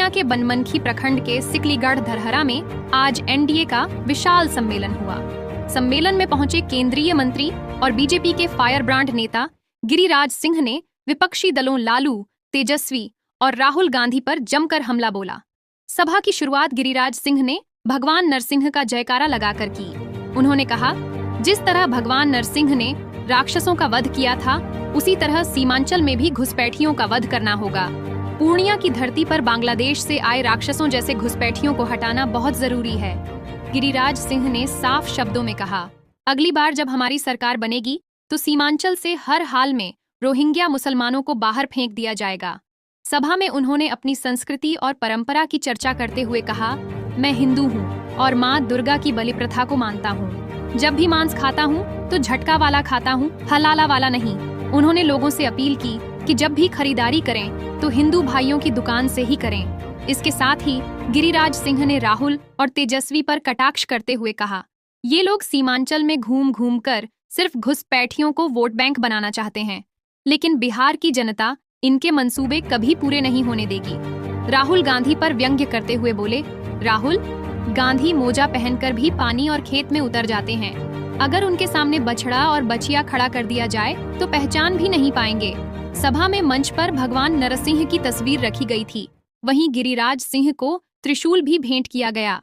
पूर्णिया के बनमनखी प्रखंड के सिकलीगढ़ धरहरा में आज एनडीए का विशाल सम्मेलन हुआ। सम्मेलन में पहुंचे केंद्रीय मंत्री और बीजेपी के फायर ब्रांड नेता गिरिराज सिंह ने विपक्षी दलों लालू, तेजस्वी और राहुल गांधी पर जमकर हमला बोला। सभा की शुरुआत गिरिराज सिंह ने भगवान नरसिंह का जयकारा लगाकर की। उन्होंने कहा, जिस तरह भगवान नरसिंह ने राक्षसों का वध किया था, उसी तरह सीमांचल में भी घुसपैठियों का वध करना होगा। पूर्णिया की धरती पर बांग्लादेश से आए राक्षसों जैसे घुसपैठियों को हटाना बहुत जरूरी है। गिरिराज सिंह ने साफ शब्दों में कहा, अगली बार जब हमारी सरकार बनेगी तो सीमांचल से हर हाल में रोहिंग्या मुसलमानों को बाहर फेंक दिया जाएगा। सभा में उन्होंने अपनी संस्कृति और परंपरा की चर्चा करते हुए कहा, मैं हिंदू हूँ और माँ दुर्गा की बलि प्रथा को मानता हूँ। जब भी मांस खाता हूँ तो झटका वाला खाता हूँ, हलाला वाला नहीं। उन्होंने लोगों से अपील की कि जब भी खरीदारी करें तो हिंदू भाइयों की दुकान से ही करें। इसके साथ ही गिरिराज सिंह ने राहुल और तेजस्वी पर कटाक्ष करते हुए कहा, ये लोग सीमांचल में घूम घूम कर सिर्फ घुसपैठियों को वोट बैंक बनाना चाहते हैं, लेकिन बिहार की जनता इनके मंसूबे कभी पूरे नहीं होने देगी। राहुल गांधी पर व्यंग्य करते हुए बोले, राहुल गांधी मोजा पहनकर भी पानी और खेत में उतर जाते हैं। अगर उनके सामने बछड़ा और बछिया खड़ा कर दिया जाए तो पहचान भी नहीं पाएंगे। सभा में मंच पर भगवान नरसिंह की तस्वीर रखी गई थी। वहीं गिरिराज सिंह को त्रिशूल भी भेंट किया गया।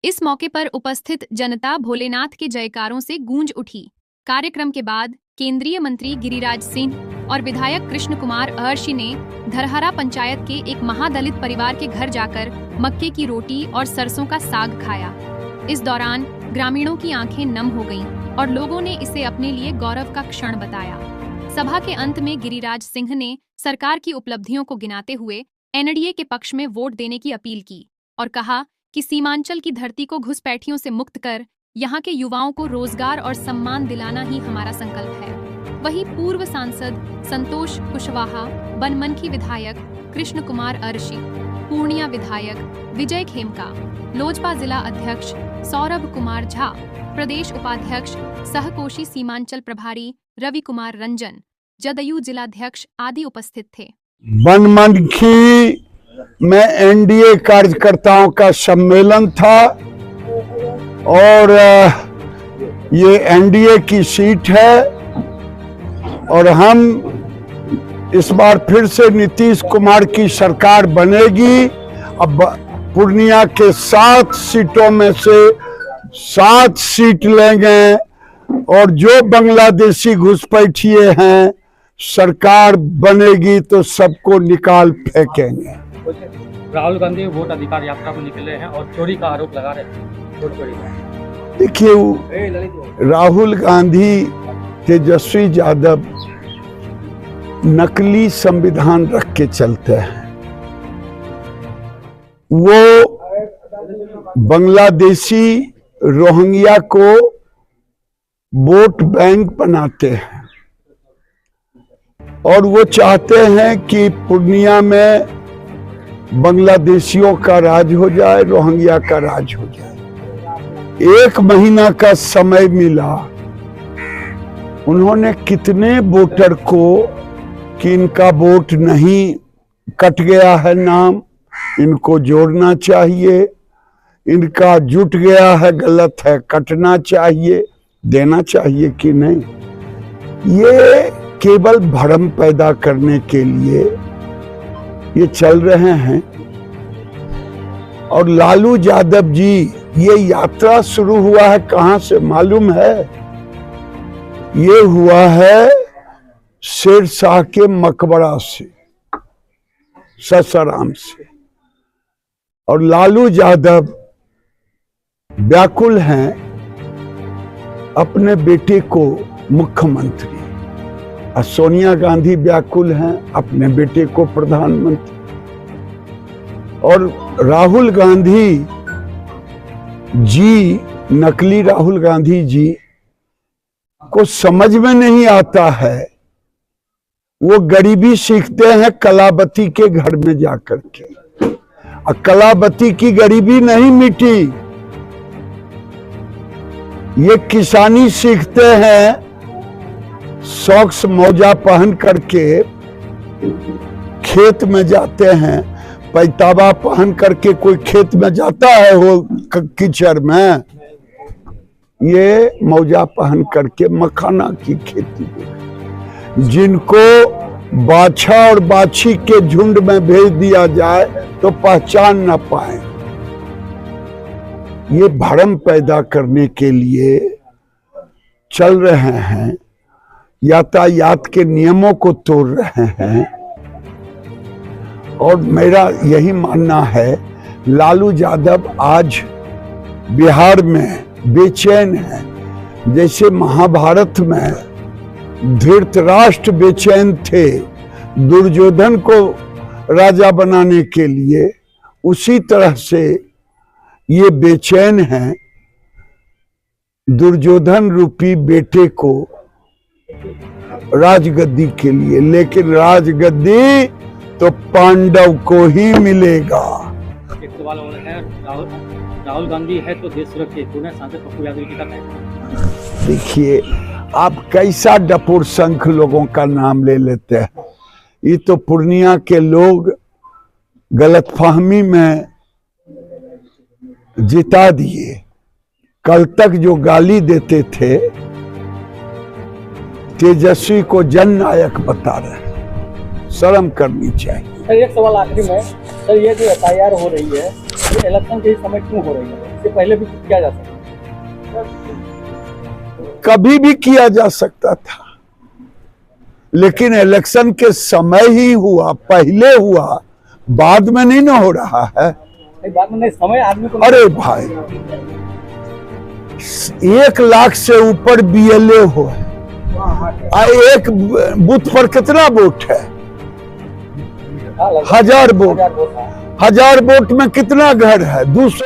इस मौके पर उपस्थित जनता भोलेनाथ के जयकारों से गूंज उठी। कार्यक्रम के बाद केंद्रीय मंत्री गिरिराज सिंह और विधायक कृष्ण कुमार अर्शी ने धरहरा पंचायत के एक महादलित परिवार के घर जाकर मक्के की रोटी और सरसों का साग खाया। इस दौरान ग्रामीणों की आंखें नम हो गईं और लोगों ने इसे अपने लिए गौरव का क्षण बताया। सभा के अंत में गिरिराज सिंह ने सरकार की उपलब्धियों को गिनाते हुए एनडीए के पक्ष में वोट देने की अपील की और कहा कि सीमांचल की धरती को घुसपैठियों से मुक्त कर यहाँ के युवाओं को रोजगार और सम्मान दिलाना ही हमारा संकल्प है। वहीं पूर्व सांसद संतोष कुशवाहा, बनमनखी विधायक कृष्ण कुमार अर्शी, पूर्णिया विधायक विजय खेमका, लोजपा जिला अध्यक्ष सौरभ कुमार झा, प्रदेश उपाध्यक्ष सहकोशी सीमांचल प्रभारी रवि कुमार रंजन, जदयू जिलाध्यक्ष आदि उपस्थित थे। बनमनखी में एनडीए कार्यकर्ताओं का सम्मेलन था और ये एनडीए की सीट है और हम इस बार फिर से नीतीश कुमार की सरकार बनेगी। अब पूर्णिया के 7 सीटों में से 7 सीट लेंगे और जो बांग्लादेशी घुसपैठिए हैं, सरकार बनेगी तो सबको निकाल फेंकेंगे। राहुल गांधी वोट अधिकार यात्रा में निकले हैं और चोरी का आरोप लगा रहे हैं। देखिए, राहुल गांधी, तेजस्वी यादव नकली संविधान रख के चलते हैं। वो बांग्लादेशी रोहिंग्या को वोट बैंक बनाते हैं और वो चाहते हैं कि पूर्णिया में बांग्लादेशियों का राज हो जाए, रोहिंग्या का राज हो जाए। 1 महीना का समय मिला, उन्होंने कितने वोटर को कि इनका वोट नहीं कट गया है नाम, इनको जोड़ना चाहिए, इनका जुट गया है गलत है कटना चाहिए, देना चाहिए कि नहीं। ये केवल भ्रम पैदा करने के लिए ये चल रहे हैं। और लालू यादव जी, ये यात्रा शुरू हुआ है कहां से मालूम है? ये हुआ है शेरशाह के मकबरा से, ससाराम से। और लालू यादव व्याकुल हैं अपने बेटे को मुख्यमंत्री, और सोनिया गांधी व्याकुल हैं अपने बेटे को प्रधानमंत्री। और राहुल गांधी जी, नकली राहुल गांधी जी को समझ में नहीं आता है। वो गरीबी सीखते हैं कलावती के घर में जाकर के, और कलावती की गरीबी नहीं मिटी। ये किसानी सीखते हैं, सॉक्स मोजा पहन करके खेत में जाते हैं, पैतावा पहन करके कोई खेत में जाता है वो कीचड़ में, ये मौजा पहन करके मखाना की खेती। जिनको बाछा और बाछी के झुंड में भेज दिया जाए तो पहचान न पाए, ये भ्रम पैदा करने के लिए चल रहे हैं, यातायात के नियमों को तोड़ रहे हैं। और मेरा यही मानना है, लालू यादव आज बिहार में बेचैन है, जैसे महाभारत में धृतराष्ट्र बेचैन थे दुर्योधन को राजा बनाने के लिए, उसी तरह से ये बेचैन हैं दुर्योधन रूपी बेटे को राजगद्दी के लिए। लेकिन राजगद्दी तो पांडव को ही मिलेगा। एक सवाल और है, राहुल गांधी है तो देश सुरक्षित, सांसद पप्पू यादव जी का कहना। देखिए, आप कैसा डपुर संख लोगों का नाम ले लेते हैं। ये तो पूर्णिया के लोग गलतफहमी में जिता दिए। कल तक जो गाली देते थे तेजस्वी को जननायक बता रहे हैं, शर्म करनी चाहिए। सर एक सवाल आखिरी में, सर ये जो एफआईआर हो रही है ये इलेक्शन के समय क्यों हो रही है? इससे पहले भी किया जा सकता है? कभी भी किया जा सकता था, लेकिन इलेक्शन के समय ही हुआ, पहले हुआ, बाद में नहीं ना हो रहा है। बाद में नहीं, समय आदमी को। अरे भाई, 1 लाख से ऊपर बीएलए हो, एक बूथ पर कितना वोट है? 1000 वोट। 1000 वोट में कितना घर है? 200